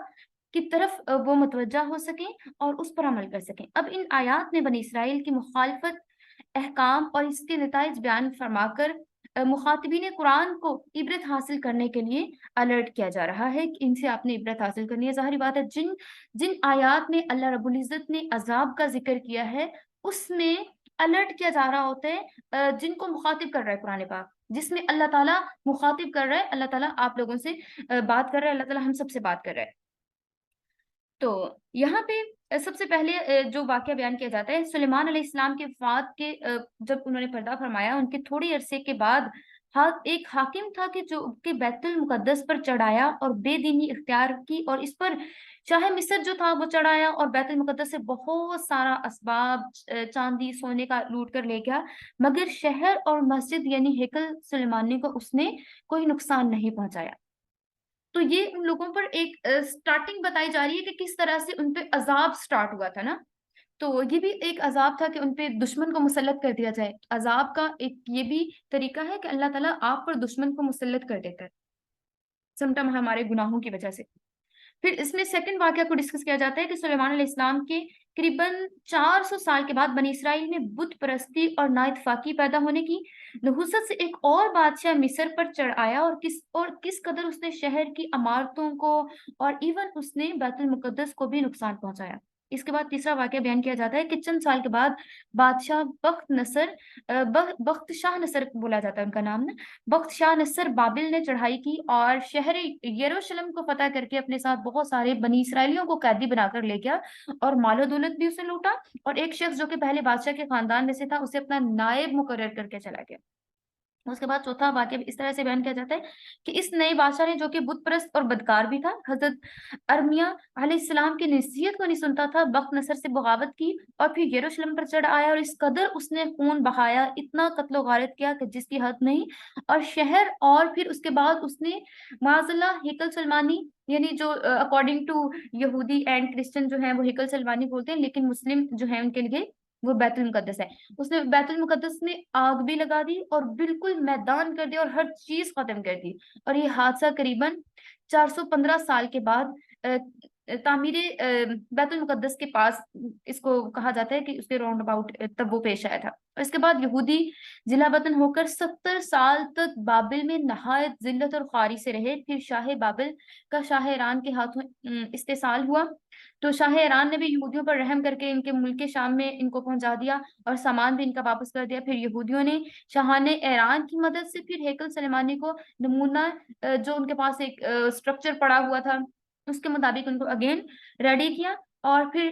کی طرف وہ متوجہ ہو سکیں اور اس پر عمل کر سکیں۔ اب ان آیات میں بنی اسرائیل کی مخالفت، احکام اور اس کے نتائج بیان فرما کر مخاطبین قرآن کو عبرت حاصل کرنے کے لیے الرٹ کیا جا رہا ہے کہ ان سے آپ نے عبرت حاصل کرنی ہے۔ ظاہری بات ہے جن آیات میں اللہ رب العزت نے عذاب کا ذکر کیا ہے اس میں الرٹ کیا جا رہا ہوتا ہے جن کو مخاطب کر رہا ہے قرآن پاک، جس میں اللہ تعالیٰ مخاطب کر رہا ہے، اللہ تعالیٰ آپ لوگوں سے بات کر رہا ہے، اللہ تعالیٰ ہم سب سے بات کر رہا ہے۔ تو یہاں پہ سب سے پہلے جو واقعہ بیان کیا جاتا ہے، سلیمان علیہ السلام کے وفات کے جب انہوں نے پردہ فرمایا، ان کے تھوڑی عرصے کے بعد ایک حاکم تھا کہ جو کہ بیت المقدس پر چڑھایا اور بے دینی اختیار کی، اور اس پر شاہ مصر جو تھا وہ چڑھایا اور بیت المقدس سے بہت سارا اسباب چاندی سونے کا لوٹ کر لے گیا، مگر شہر اور مسجد یعنی ہیکل سلیمانی کو اس نے کوئی نقصان نہیں پہنچایا۔ تو یہ ان لوگوں پر ایک سٹارٹنگ بتائی جا رہی ہے کہ کس طرح سے ان پہ عذاب سٹارٹ ہوا تھا نا، تو یہ بھی ایک عذاب تھا کہ ان پہ دشمن کو مسلط کر دیا جائے۔ عذاب کا ایک یہ بھی طریقہ ہے کہ اللہ تعالیٰ آپ پر دشمن کو مسلط کر دیتا ہے سمٹم ہمارے گناہوں کی وجہ سے۔ پھر اس میں سیکنڈ واقعہ کو ڈسکس کیا جاتا ہے کہ سلیمان علیہ السلام کے قریباً 400 سال کے بعد بنی اسرائیل میں بت پرستی اور نااتفاقی پیدا ہونے کی نحوست سے ایک اور بادشاہ مصر پر چڑھ آیا، اور کس قدر اس نے شہر کی عمارتوں کو اور ایون اس نے بیت المقدس کو بھی نقصان پہنچایا۔ اس کے بعد تیسرا واقعہ بیان کیا جاتا ہے کہ چند سال کے بعد بادشاہ بخت شاہ نصر بولا جاتا ہے ان کا نام نا، بخت شاہ نصر بابل نے چڑھائی کی اور شہر یروشلم کو فتح کر کے اپنے ساتھ بہت سارے بنی اسرائیلیوں کو قیدی بنا کر لے گیا اور مال و دولت بھی اسے لوٹا، اور ایک شخص جو کہ پہلے بادشاہ کے خاندان میں سے تھا اسے اپنا نائب مقرر کر کے چلا گیا۔ اس کے بعد چوتھا واقعہ اس طرح سے بیان کیا جاتا ہے کہ اس نئے بادشاہ نے جو کہ بت پرست اور بدکار بھی تھا، حضرت ارمیا علیہ السلام کی نصیحت کو نہیں سنتا تھا، بخت نصر سے بغاوت کی اور پھر یروشلم پر چڑھ آیا، اور اس قدر اس نے خون بہایا، اتنا قتل و غارت کیا کہ جس کی حد نہیں، اور شہر، اور پھر اس کے بعد اس نے معاذ اللہ ہیکل سلمانی، یعنی جو اکارڈنگ ٹو یہودی اینڈ کرسچن جو ہیں وہ ہیکل سلمانی بولتے ہیں، لیکن مسلم جو ہیں ان کے لیے وہ بیت المقدس ہے، اس نے بیت المقدس میں آگ بھی لگا دی اور بالکل میدان کر دیا اور ہر چیز ختم کر دی، اور یہ حادثہ قریباً 415 سال کے بعد تعمیر بیت المقدس کے پاس اس کو کہا جاتا ہے کہ اس کے راؤنڈ اباؤٹ تب وہ پیش آیا تھا۔ اور اس کے بعد یہودی ضلع وطن ہو کر 70 سال تک بابل میں نہایت ذلت اور خواری سے رہے، پھر شاہ بابل کا شاہ ایران کے ہاتھوں استحصال ہوا، تو شاہ ایران نے بھی یہودیوں پر رحم کر کے ان کے ملک شام میں ان کو پہنچا دیا اور سامان بھی ان کا واپس کر دیا۔ پھر یہودیوں نے شاہان ایران کی مدد سے پھر ہیکل سلیمانی کو نمونہ جو ان کے پاس ایک سٹرکچر پڑا ہوا تھا اس کے مطابق ان کو اگین ریڈی کیا اور پھر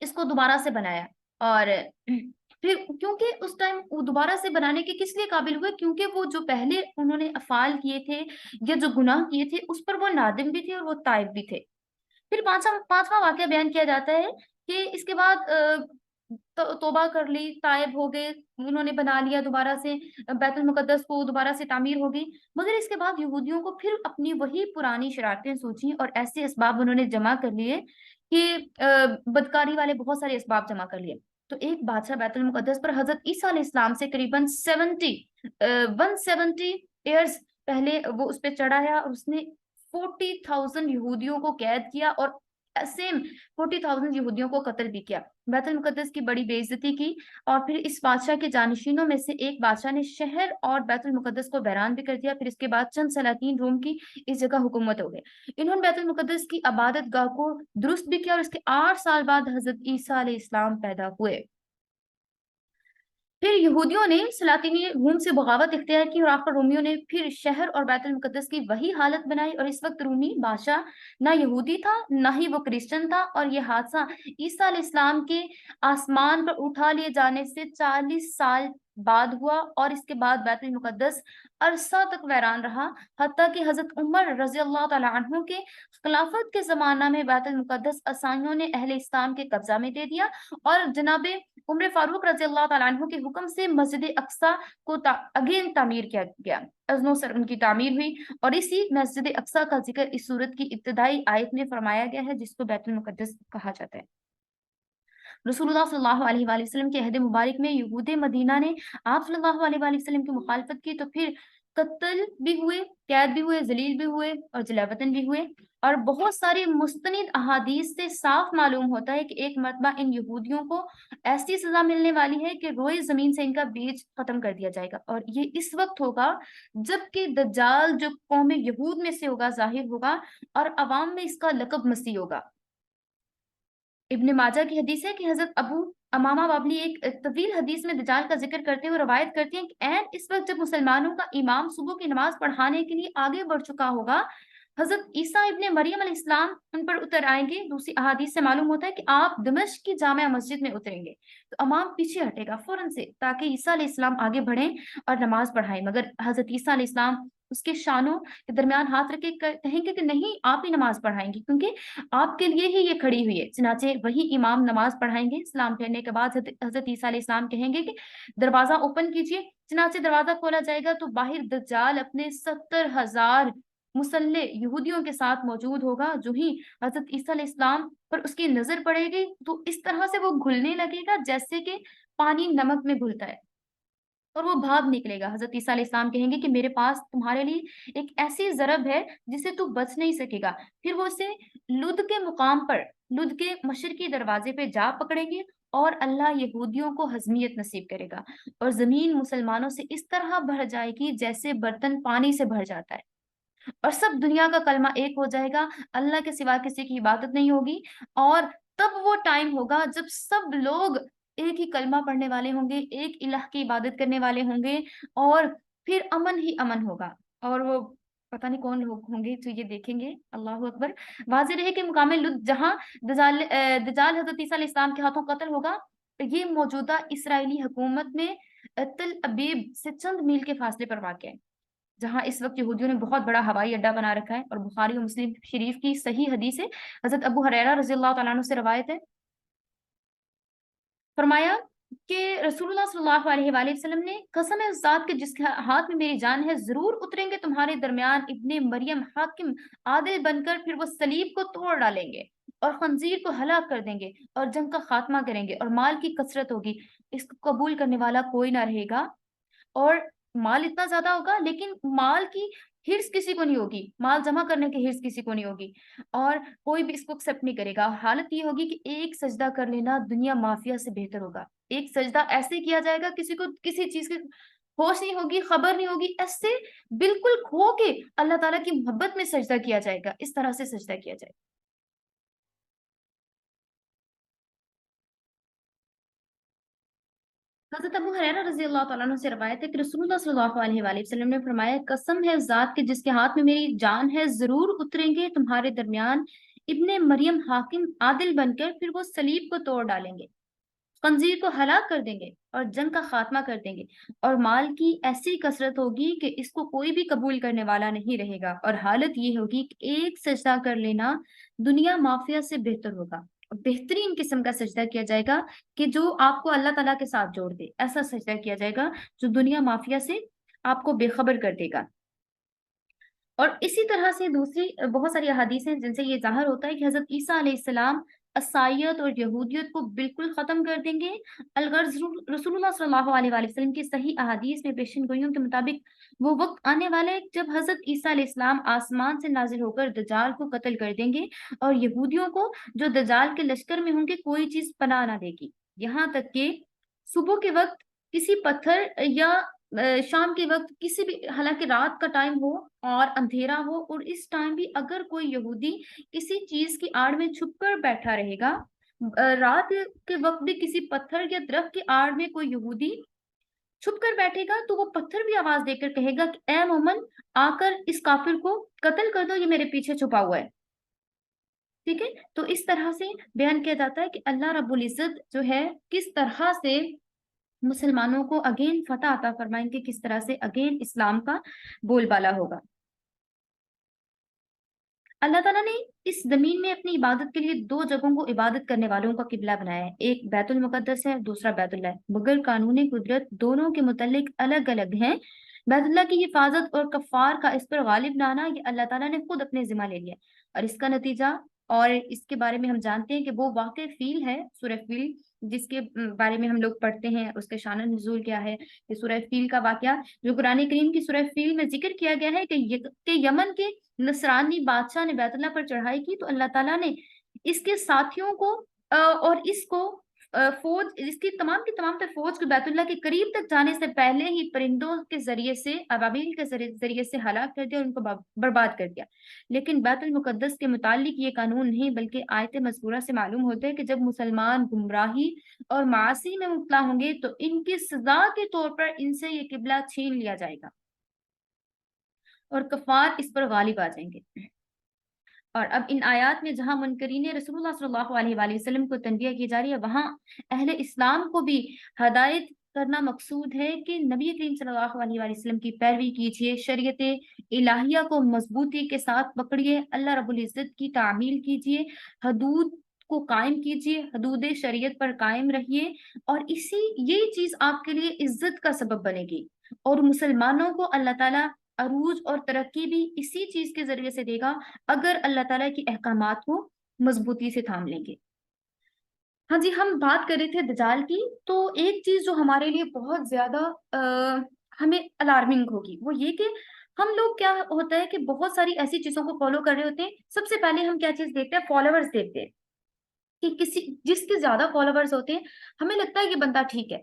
اس کو دوبارہ سے بنایا، اور پھر کیونکہ اس ٹائم وہ دوبارہ سے بنانے کے کس لیے قابل ہوئے، کیونکہ وہ جو پہلے انہوں نے افعال کیے تھے یا جو گناہ کیے تھے اس پر وہ نادم بھی تھے اور وہ تائب بھی تھے۔ پھر پانچواں واقعہ بیان کیا جاتا ہے کہ اس کے بعد توبہ کر لی، تائب ہو گئے، انہوں نے بنا لیا دوبارہ سے بیت المقدس کو، دوبارہ سے تعمیر ہو گئی، مگر اس کے بعد یہودیوں کو پھر اپنی وہی پرانی شرارتیں سوچیں اور ایسے اسباب انہوں نے جمع کر لیے کہ بدکاری والے بہت سارے اسباب جمع کر لیے۔ تو ایک بادشاہ بیت المقدس پر حضرت عیسیٰ علیہ السلام سے قریباً 170 ایئرز پہلے وہ اس پہ چڑھا ہے اور اس نے 40,000 یہودیوں کو قید کیا اور سیم 40,000 یہودیوں کو قتل بھی کیا، بیت المقدس کی بڑی بے عزتی کی، اور پھر اس بادشاہ کے جانشینوں میں سے ایک بادشاہ نے شہر اور بیت المقدس کو ویران بھی کر دیا۔ پھر اس کے بعد چند سلاطین روم کی اس جگہ حکومت ہو گئے، انہوں نے بیت المقدس کی عبادت گاہ کو درست بھی کیا، اور اس کے 8 سال بعد حضرت عیسیٰ علیہ السلام پیدا ہوئے۔ پھر یہودیوں نے سلاطینی روم سے بغاوت اختیار کی، اور آخر رومیوں نے پھر شہر اور بیت المقدس کی وہی حالت بنائی، اور اس وقت رومی بادشاہ نہ یہودی تھا نہ ہی وہ کرسچن تھا، اور یہ حادثہ عیسیٰ علیہ السلام کے آسمان پر اٹھا لیے جانے سے 40 سال بعد ہوا، اور اس کے بعد بیت المقدس عرصہ تک ویران رہا، حتیٰ کہ حضرت عمر رضی اللہ تعالیٰ عنہ کے خلافت کے زمانہ میں بیت المقدس عیسائیوں نے اہل اسلام کے قبضہ میں دے دیا، اور جناب عمر فاروق رضی اللہ تعالیٰ عنہ کے حکم سے مسجد اقصی کو اگین تعمیر کیا گیا، از نو سر ان کی تعمیر ہوئی، اور اسی مسجد اقصی کا ذکر اس سورت کی ابتدائی آیت میں فرمایا گیا ہے، جس کو بیت المقدس کہا جاتا ہے۔ رسول اللہ صلی اللہ علیہ وآلہ وسلم کے عہد مبارک میں یہود مدینہ نے آپ صلی اللہ علیہ وآلہ وسلم کی مخالفت کی، تو پھر قتل بھی ہوئے، قید بھی ہوئے، ذلیل بھی ہوئے، اور جلا وطن بھی ہوئے، اور بہت ساری مستند احادیث سے صاف معلوم ہوتا ہے کہ ایک مرتبہ ان یہودیوں کو ایسی سزا ملنے والی ہے کہ روئے زمین سے ان کا بیج ختم کر دیا جائے گا، اور یہ اس وقت ہوگا جب کہ دجال جو قوم یہود میں سے ہوگا ظاہر ہوگا، اور عوام میں اس کا لقب مسیح ہوگا۔ ابن ماجہ کی حدیث ہے کہ حضرت ابو امامہ بابلی ایک طویل حدیث میں دجال کا ذکر کرتے ہوئے روایت کرتے ہیں کہ اس وقت جب مسلمانوں کا امام صبح کی نماز پڑھانے کے لیے آگے بڑھ چکا ہوگا، حضرت عیسیٰ ابن مریم علیہ السلام ان پر اتر آئیں گے۔ دوسری احادیث سے معلوم ہوتا ہے کہ آپ دمشق کی جامع مسجد میں اتریں گے، تو امام پیچھے ہٹے گا فوراً سے تاکہ عیسیٰ علیہ السلام آگے بڑھیں اور نماز پڑھائیں، مگر حضرت عیسیٰ علیہ السلام اس کے شانوں کے درمیان ہاتھ رکھ کے کہیں گے کہ نہیں، آپ ہی نماز پڑھائیں گے، کیونکہ آپ کے لیے ہی یہ کھڑی ہوئی ہے۔ چنانچہ وہی امام نماز پڑھائیں گے، سلام پھیرنے کے بعد حضرت عیسیٰ علیہ السلام کہیں گے کہ دروازہ اوپن کیجیے۔ چنانچہ دروازہ کھولا جائے گا تو باہر دجال اپنے 70,000 مسلح یہودیوں کے ساتھ موجود ہوگا۔ جو ہی حضرت عیسیٰ علیہ السلام پر اس کی نظر پڑے گی تو اس طرح سے وہ گھلنے لگے گا جیسے کہ پانی نمک میں گھلتا ہے، اور وہ بھاگ نکلے گا۔ حضرت عیسیٰ علیہ السلام کہیں گے کہ میرے پاس تمہارے لیے ایک ایسی ضرب ہے جسے تو بچ نہیں سکے گا۔ پھر وہ اسے لد کے مقام پر، لد کے مشرقی دروازے پہ جا پکڑیں گے، اور اللہ یہودیوں کو ہضمیت نصیب کرے گا، اور زمین مسلمانوں سے اس طرح بھر جائے گی جیسے برتن پانی سے بھر جاتا ہے، اور سب دنیا کا کلمہ ایک ہو جائے گا، اللہ کے سوا کسی کی عبادت نہیں ہوگی، اور تب وہ ٹائم ہوگا جب سب لوگ ایک ہی کلمہ پڑھنے والے ہوں گے، ایک الہ کی عبادت کرنے والے ہوں گے، اور پھر امن ہی امن ہوگا، اور وہ پتہ نہیں کون لوگ ہوں گے تو یہ دیکھیں گے۔ اللہ اکبر۔ واضح رہے کہ مقام لد جہاں دجال حضرت عیسیٰ علیہ السلام کے ہاتھوں قتل ہوگا، یہ موجودہ اسرائیلی حکومت میں تل ابیب سے چند میل کے فاصلے پر واقع ہے، جہاں اس وقت یہودیوں نے بہت بڑا ہوائی اڈا بنا رکھا ہے، اور بخاری و مسلم شریف کی صحیح حدیث ہے، حضرت ابو ہریرہ رضی اللہ تعالیٰ عنہ سے روایت ہے، فرمایا کہ رسول اللہ صلی اللہ علیہ وآلہ وسلم نے قسم ہے اس ذات کے جس کے ہاتھ میں میری جان ہے، ضرور اتریں گے تمہارے درمیان ابن مریم حاکم عادل بن کر، پھر وہ صلیب کو توڑ ڈالیں گے اور خنزیر کو ہلاک کر دیں گے اور جنگ کا خاتمہ کریں گے، اور مال کی کثرت ہوگی، اس کو قبول کرنے والا کوئی نہ رہے گا، اور مال اتنا زیادہ ہوگا لیکن مال کی ہرس کسی کو نہیں ہوگی، مال جمع کرنے کی ہرس کسی کو نہیں ہوگی، اور کوئی بھی اس کو ایکسپٹ نہیں کرے گا۔ حالت یہ ہوگی کہ ایک سجدہ کر لینا دنیا مافیا سے بہتر ہوگا، ایک سجدہ ایسے کیا جائے گا کسی کو کسی چیز کی ہوش نہیں ہوگی، خبر نہیں ہوگی، ایسے بالکل کھو کے اللہ تعالیٰ کی محبت میں سجدہ کیا جائے گا، اس طرح سے سجدہ کیا جائے گا۔ حضرت ابو ہریرہ رضی اللہ تعالیٰ عنہ سے روایت ہے کہ رسول اللہ صلی اللہ علیہ وآلہ وسلم نے فرمایا، قسم ہے اس ذات کے جس کے ہاتھ میں میری جان ہے، ضرور اتریں گے تمہارے درمیان ابن مریم حاکم عادل بن کر، پھر وہ صلیب کو توڑ ڈالیں گے، خنزیر کو ہلاک کر دیں گے اور جنگ کا خاتمہ کر دیں گے، اور مال کی ایسی کثرت ہوگی کہ اس کو کوئی بھی قبول کرنے والا نہیں رہے گا، اور حالت یہ ہوگی کہ ایک سجدہ کر لینا دنیا مافیا سے بہتر ہوگا، بہترین قسم کا سجدہ کیا جائے گا کہ جو آپ کو اللہ تعالیٰ کے ساتھ جوڑ دے، ایسا سجدہ کیا جائے گا جو دنیا مافیا سے آپ کو بے خبر کر دے گا۔ اور اسی طرح سے دوسری بہت ساری احادیث ہیں جن سے یہ ظاہر ہوتا ہے کہ حضرت عیسیٰ علیہ السلام عیسائیت اور یہودیت کو بالکل ختم کر دیں گے۔ الغرض رسول اللہ صلی اللہ علیہ وآلہ وسلم کی صحیح احادیث میں پیشن گوئیوں کے مطابق وہ وقت آنے والا ہے جب حضرت عیسیٰ علیہ السلام آسمان سے نازل ہو کر دجال کو قتل کر دیں گے، اور یہودیوں کو جو دجال کے لشکر میں ہوں گے کوئی چیز پناہ نہ دے گی، یہاں تک کہ صبح کے وقت کسی پتھر یا شام کے وقت کسی بھی، حالانکہ رات کا ٹائم ہو اور اندھیرا ہو، اور اس ٹائم بھی اگر کوئی یہودی کسی چیز کی آڑ میں چھپ کر بیٹھا رہے گا، رات کے وقت بھی کسی پتھر یا درخت کی آڑ میں کوئی یہودی چھپ کر بیٹھے گا، تو وہ پتھر بھی آواز دے کر کہے گا کہ اے مومن آ کر اس کافر کو قتل کر دو، یہ میرے پیچھے چھپا ہوا ہے۔ ٹھیک ہے، تو اس طرح سے بیان کیا جاتا ہے کہ اللہ رب العزت جو ہے کس طرح سے مسلمانوں کو اگین فتح عطا فرمائیں گے، کس طرح سے اگین اسلام کا بول بالا ہوگا۔ اللہ تعالیٰ نے اس زمین میں اپنی عبادت کے لیے دو جگہوں کو عبادت کرنے والوں کا قبلہ بنایا ہے، ایک بیت المقدس ہے، دوسرا بیت اللہ ہے، مگر قانون قدرت دونوں کے متعلق الگ الگ ہیں۔ بیت اللہ کی حفاظت اور کفار کا اس پر غالب نہ آنا یہ اللہ تعالیٰ نے خود اپنے ذمہ لے لیا، اور اس کا نتیجہ، اور اس کے بارے میں ہم جانتے ہیں کہ وہ واقع فیل ہے، سورہ فیل، جس کے بارے میں ہم لوگ پڑھتے ہیں، اس کے شان نزول کیا ہے، کہ سورہ فیل کا واقعہ جو قرآن کریم کی سورہ فیل میں ذکر کیا گیا ہے کہ یمن کے نصرانی بادشاہ نے بیت اللہ پر چڑھائی کی، تو اللہ تعالیٰ نے اس کے ساتھیوں کو اور اس کو فوج، اس کی تمام تر فوج کو بیت اللہ کے قریب تک جانے سے پہلے ہی پرندوں کے ذریعے سے، ابابیل کے ذریعے سے ہلاک کر دیا اور ان کو برباد کر دیا۔ لیکن بیت المقدس کے متعلق یہ قانون نہیں، بلکہ آیت مذکورہ سے معلوم ہوتا ہے کہ جب مسلمان گمراہی اور معاصی میں مبتلا ہوں گے تو ان کی سزا کے طور پر ان سے یہ قبلہ چھین لیا جائے گا اور کفار اس پر غالب آ جائیں گے۔ اور اب ان آیات میں جہاں منکرین رسول اللہ صلی اللہ علیہ وآلہ وسلم کو تنبیہ کی جا رہی ہے، وہاں اہل اسلام کو بھی ہدایت کرنا مقصود ہے کہ نبی کریم صلی اللہ علیہ وآلہ وسلم کی پیروی کیجیے، شریعت الہیہ کو مضبوطی کے ساتھ پکڑیے، اللہ رب العزت کی تعمیل کیجیے، حدود کو قائم کیجیے، حدود شریعت پر قائم رہیے، اور یہی چیز آپ کے لیے عزت کا سبب بنے گی، اور مسلمانوں کو اللہ تعالیٰ عروج اور ترقی بھی اسی چیز کے ذریعے سے دے گا اگر اللہ تعالیٰ کی احکامات کو مضبوطی سے تھام لیں گے۔ ہاں جی، ہم بات کر رہے تھے دجال کی، تو ایک چیز جو ہمارے لیے بہت زیادہ ہمیں الارمنگ ہوگی وہ یہ کہ ہم لوگ، کیا ہوتا ہے کہ بہت ساری ایسی چیزوں کو فالو کر رہے ہوتے ہیں، سب سے پہلے ہم کیا چیز دیکھتے ہیں؟ فالوورز دیکھتے ہیں، کہ جس کے زیادہ فالوورز ہوتے ہیں ہمیں لگتا ہے یہ بندہ ٹھیک ہے،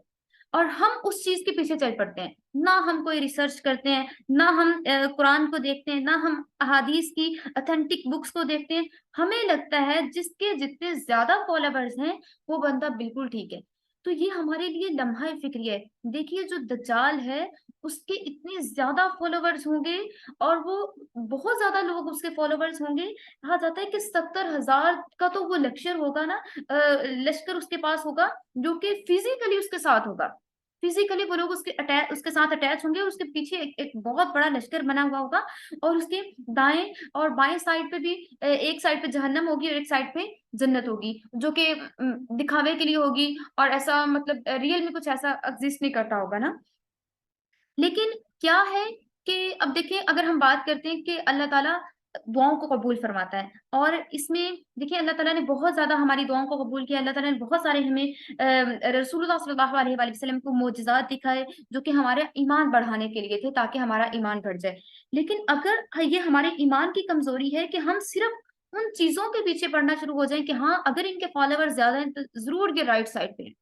اور ہم اس چیز کے پیچھے چل پڑتے ہیں، نہ ہم کوئی ریسرچ کرتے ہیں، نہ ہم قرآن کو دیکھتے ہیں، نہ ہم احادیث کی اتھینٹک بکس کو دیکھتے ہیں، ہمیں لگتا ہے جس کے جتنے زیادہ فالوورز ہیں وہ بندہ بالکل ٹھیک ہے۔ تو یہ ہمارے لیے لمحہ فکری ہے۔ دیکھیے جو دجال ہے اس کے اتنے زیادہ فالوورز ہوں گے، اور وہ بہت زیادہ لوگ اس کے فالوورز ہوں گے، کہا جاتا ہے کہ 70,000 کا تو وہ لشکر ہوگا نا، لشکر اس کے پاس ہوگا جو کہ فزیکلی اس کے ساتھ ہوگا، فزیکلی وہ لوگ اس کے ساتھ اٹیچ ہوں گے، اس کے پیچھے ایک بہت بڑا لشکر بنا ہوا ہوگا، اور اس کے دائیں اور بائیں سائڈ پہ بھی، ایک سائڈ پہ جہنم ہوگی اور ایک سائڈ پہ جنت ہوگی، جو کہ دکھاوے کے لیے ہوگی، اور ایسا مطلب ریئل میں کچھ ایسا ایگزسٹ نہیں کرتا ہوگا نا۔ لیکن کیا ہے کہ اب دیکھیں، اگر ہم بات کرتے ہیں کہ اللہ تعالیٰ دعاؤں کو قبول فرماتا ہے، اور اس میں دیکھیں اللہ تعالیٰ نے بہت زیادہ ہماری دعاؤں کو قبول کیا، اللہ تعالیٰ نے بہت سارے ہمیں رسول اللہ صلی اللہ علیہ وآلہ وسلم کو معجزات دکھائے جو کہ ہمارے ایمان بڑھانے کے لیے تھے، تاکہ ہمارا ایمان بڑھ جائے۔ لیکن اگر یہ ہمارے ایمان کی کمزوری ہے کہ ہم صرف ان چیزوں کے پیچھے پڑنا شروع ہو جائیں کہ ہاں اگر ان کے فالوور زیادہ ہیں تو ضرور یہ رائٹ سائڈ پہ ہیں۔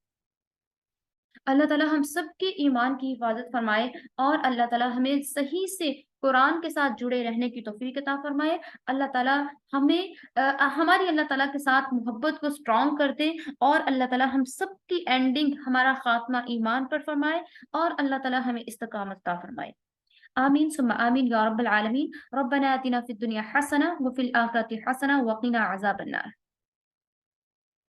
اللہ تعالیٰ ہم سب کے ایمان کی حفاظت فرمائے، اور اللہ تعالیٰ ہمیں صحیح سے قرآن کے ساتھ جڑے رہنے کی توفیق عطا فرمائے۔ اللہ تعالیٰ ہماری اللہ تعالیٰ کے ساتھ محبت کو سٹرونگ کر دے، اور اللہ تعالیٰ ہم سب کی اینڈنگ، ہمارا خاتمہ ایمان پر فرمائے، اور اللہ تعالیٰ ہمیں استقامت عطا فرمائے۔ آمین ثم آمین یا رب العالمین۔ ربنا آتنا فی الدنیا حسنہ وفی الآخرۃ حسنہ وقنا عذاب النار۔